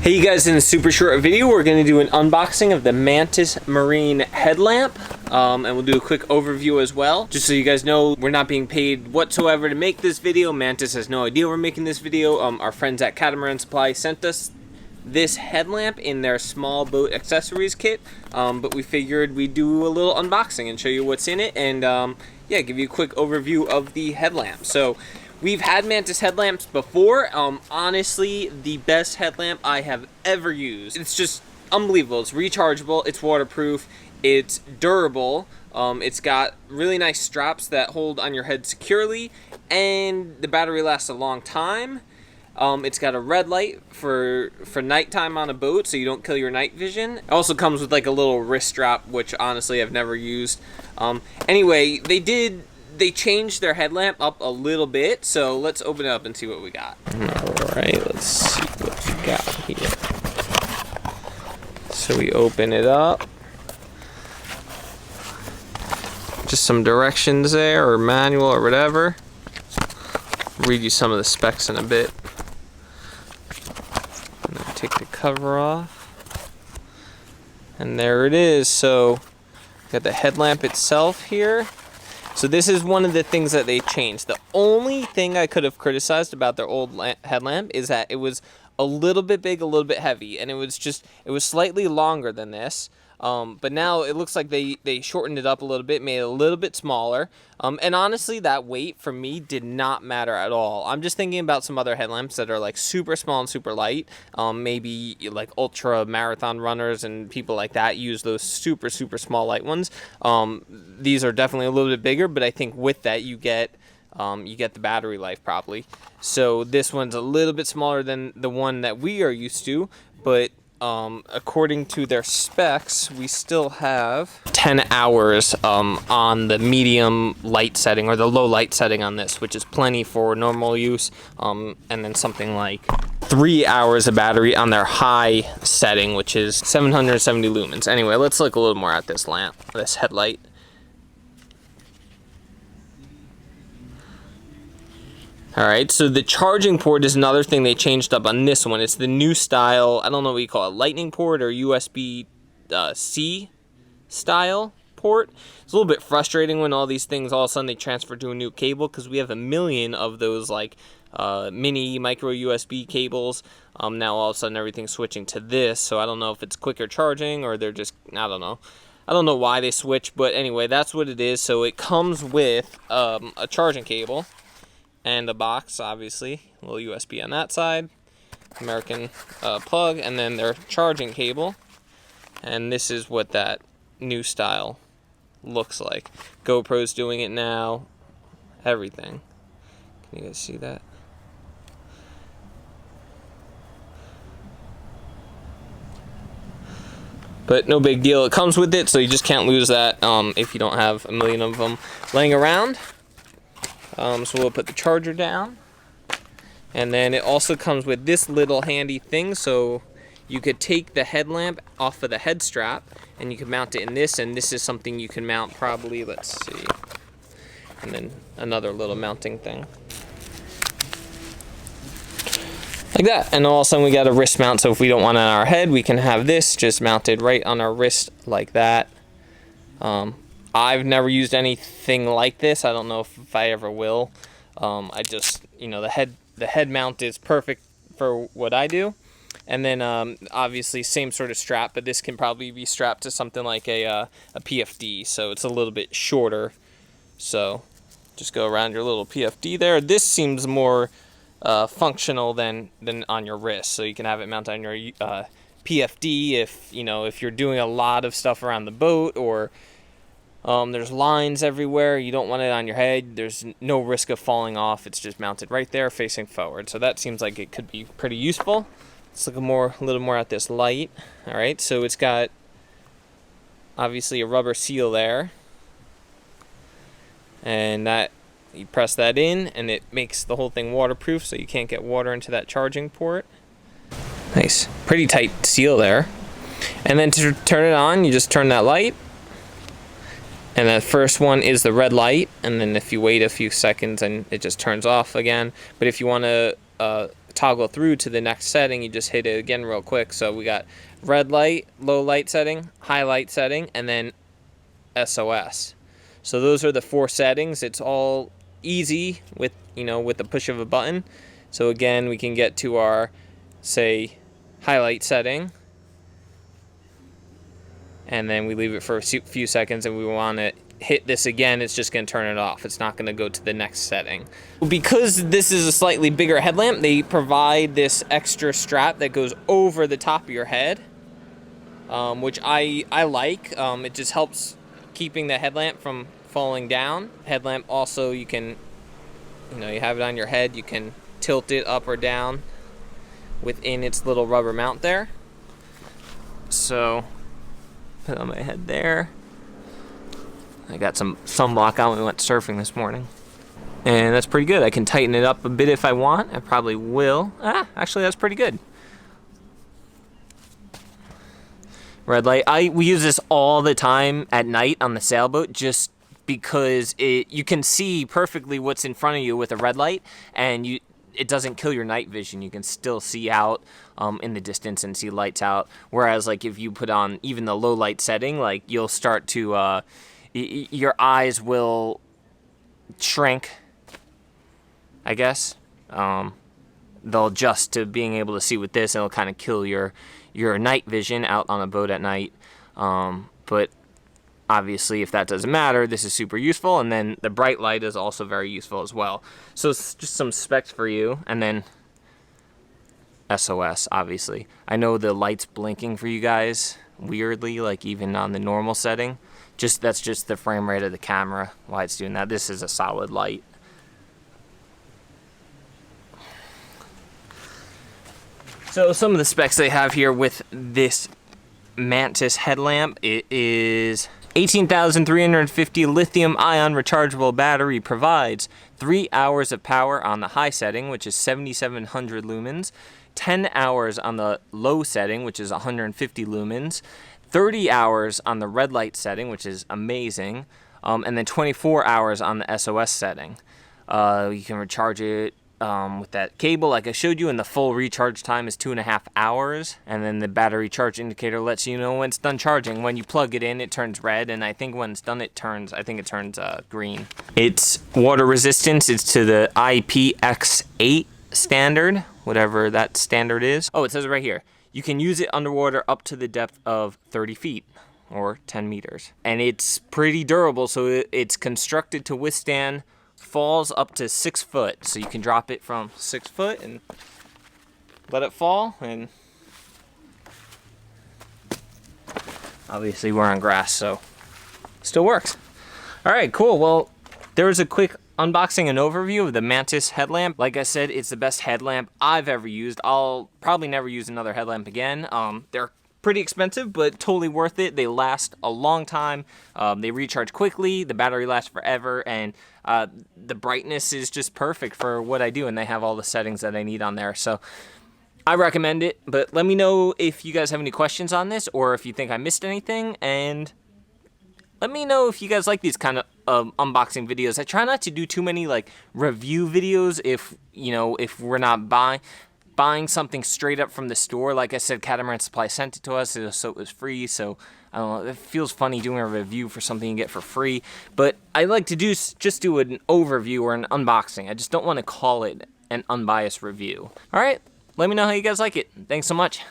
Hey you guys, in a super short video we're going to do an unboxing of the Mantus Marine headlamp, and we'll do a quick overview as well. Just so you guys know, we're not being paid whatsoever to make this video. Mantus has no idea we're making this video. Our friends at Catamaran Supply sent us this headlamp in their small boat accessories kit, but we figured we'd do a little unboxing and show you what's in it, and yeah, give you a quick overview of the headlamp. So we've had Mantus headlamps before. Honestly, the best headlamp I have ever used. It's just unbelievable. It's rechargeable, it's waterproof, it's durable, it's got really nice straps that hold on your head securely, and the battery lasts a long time. It's got a red light for nighttime on a boat, so you don't kill your night vision. It also comes with like a little wrist strap, which honestly I've never used. Anyway, they changed their headlamp up a little bit, so let's open it up and see what we got. Alright, let's see what we got here. So we open it up. Just some directions there, or manual, or whatever. Read you some of the specs in a bit. And then take the cover off. And there it is. So, got the headlamp itself here. So this is one of the things that they changed. The only thing I could have criticized about their old headlamp is that it was a little bit big, a little bit heavy, and it was slightly longer than this. But now it looks like they shortened it up a little bit, made it a little bit smaller. And honestly, that weight for me did not matter at all. I'm just thinking about some other headlamps that are like super small and super light. Maybe like ultra marathon runners and people like that use those super small light ones. These are definitely a little bit bigger, but I think with that you get the battery life probably. So this one's a little bit smaller than the one that we are used to, but according to their specs, we still have 10 hours on the medium light setting, or the low light setting on this, which is plenty for normal use, and then something like 3 hours of battery on their high setting, which is 770 lumens. Anyway, let's look a little more at this lamp, this headlight. Alright, so the charging port is another thing they changed up on this one. It's the new style, I don't know what you call it, lightning port or USB-C style port. It's a little bit frustrating when all these things all of a sudden they transfer to a new cable, because we have a million of those like mini micro USB cables. Now all of a sudden everything's switching to this, so I don't know if it's quicker charging or they're just, I don't know. I don't know why they switched, but anyway, that's what it is. So it comes with a charging cable and a box, obviously, a little USB on that side, American plug, and then their charging cable. And this is what that new style looks like. GoPro's doing it now, everything. Can you guys see that? But no big deal, it comes with it, so you just can't lose that if you don't have a million of them laying around. So we'll put the charger down, and then it also comes with this little handy thing, so you could take the headlamp off of the head strap and you can mount it in this, and this is something you can mount probably, let's see, and then another little mounting thing like that, and all of a sudden we got a wrist mount, so if we don't want it on our head, we can have this just mounted right on our wrist like that. I've never used anything like this. I don't know if I ever will. I just, you know, the head mount is perfect for what I do. And then obviously same sort of strap, but this can probably be strapped to something like a PFD, so it's a little bit shorter. So just go around your little PFD there. This seems more functional than on your wrist, so you can have it mounted on your PFD if, you know, if you're doing a lot of stuff around the boat, or there's lines everywhere, you don't want it on your head, there's no risk of falling off, it's just mounted right there facing forward. So that seems like it could be pretty useful. Let's look a little more at this light. Alright, so it's got obviously a rubber seal there, and that you press that in and it makes the whole thing waterproof, so you can't get water into that charging port. Nice, pretty tight seal there. And then to turn it on, you just turn that light. And the first one is the red light, and then if you wait a few seconds and it just turns off again. But if you want to toggle through to the next setting, you just hit it again real quick. So we got red light, low light setting, high light setting, and then SOS. So those are the 4 settings. It's all easy with, with the push of a button. So again, we can get to our, say, highlight setting, and then we leave it for a few seconds, and we want to hit this again, it's just going to turn it off. It's not going to go to the next setting. Because this is a slightly bigger headlamp, they provide this extra strap that goes over the top of your head, which I like. It just helps keeping the headlamp from falling down. Headlamp also, you can, you have it on your head, you can tilt it up or down within its little rubber mount there. So, put it on my head there. I got some sunblock on when we went surfing this morning. And that's pretty good. I can tighten it up a bit if I want. I probably will. Actually, that's pretty good. Red light. We use this all the time at night on the sailboat just because you can see perfectly what's in front of you with a red light, and it doesn't kill your night vision. You can still see out in the distance and see lights out. Whereas, like, if you put on even the low light setting, like, you'll start to... your eyes will shrink, I guess. They'll adjust to being able to see with this, and it'll kind of kill your night vision out on a boat at night. But obviously, if that doesn't matter, this is super useful. And then the bright light is also very useful as well. So it's just some specs for you. And then SOS, obviously. I know the light's blinking for you guys weirdly, like even on the normal setting. That's just the frame rate of the camera, why it's doing that. This is a solid light. So some of the specs they have here with this Mantus headlamp, it is 18,350 lithium-ion rechargeable battery, provides 3 hours of power on the high setting, which is 7,700 lumens, 10 hours on the low setting, which is 150 lumens, 30 hours on the red light setting, which is amazing, and then 24 hours on the SOS setting. You can recharge it with that cable like I showed you, and the full recharge time is 2.5 hours. And then the battery charge indicator lets you know when it's done charging. When you plug it in, it turns red, and I think when it's done, it turns green. Its water resistance is to the IPX8 standard, whatever that standard is. Oh, it says it right here. You can use it underwater up to the depth of 30 feet or 10 meters. And it's pretty durable, so it's constructed to withstand falls up to 6 foot. So you can drop it from 6 foot and let it fall, and obviously we're on grass, so still works. All right, cool. Well, there was a quick unboxing and overview of the Mantus headlamp. Like I said, it's the best headlamp I've ever used. I'll probably never use another headlamp again. They're pretty expensive, but totally worth it. They last a long time. They recharge quickly. The battery lasts forever, and the brightness is just perfect for what I do, and they have all the settings that I need on there. So I recommend it, but let me know if you guys have any questions on this, or if you think I missed anything, and let me know if you guys like these kind of unboxing videos. I try not to do too many like review videos if we're not buying something straight up from the store. Like I said, Catamaran Supply sent it to us, so it was free. So I don't know, it feels funny doing a review for something you get for free. But I like to just do an overview or an unboxing. I just don't want to call it an unbiased review. All right, let me know how you guys like it. Thanks so much.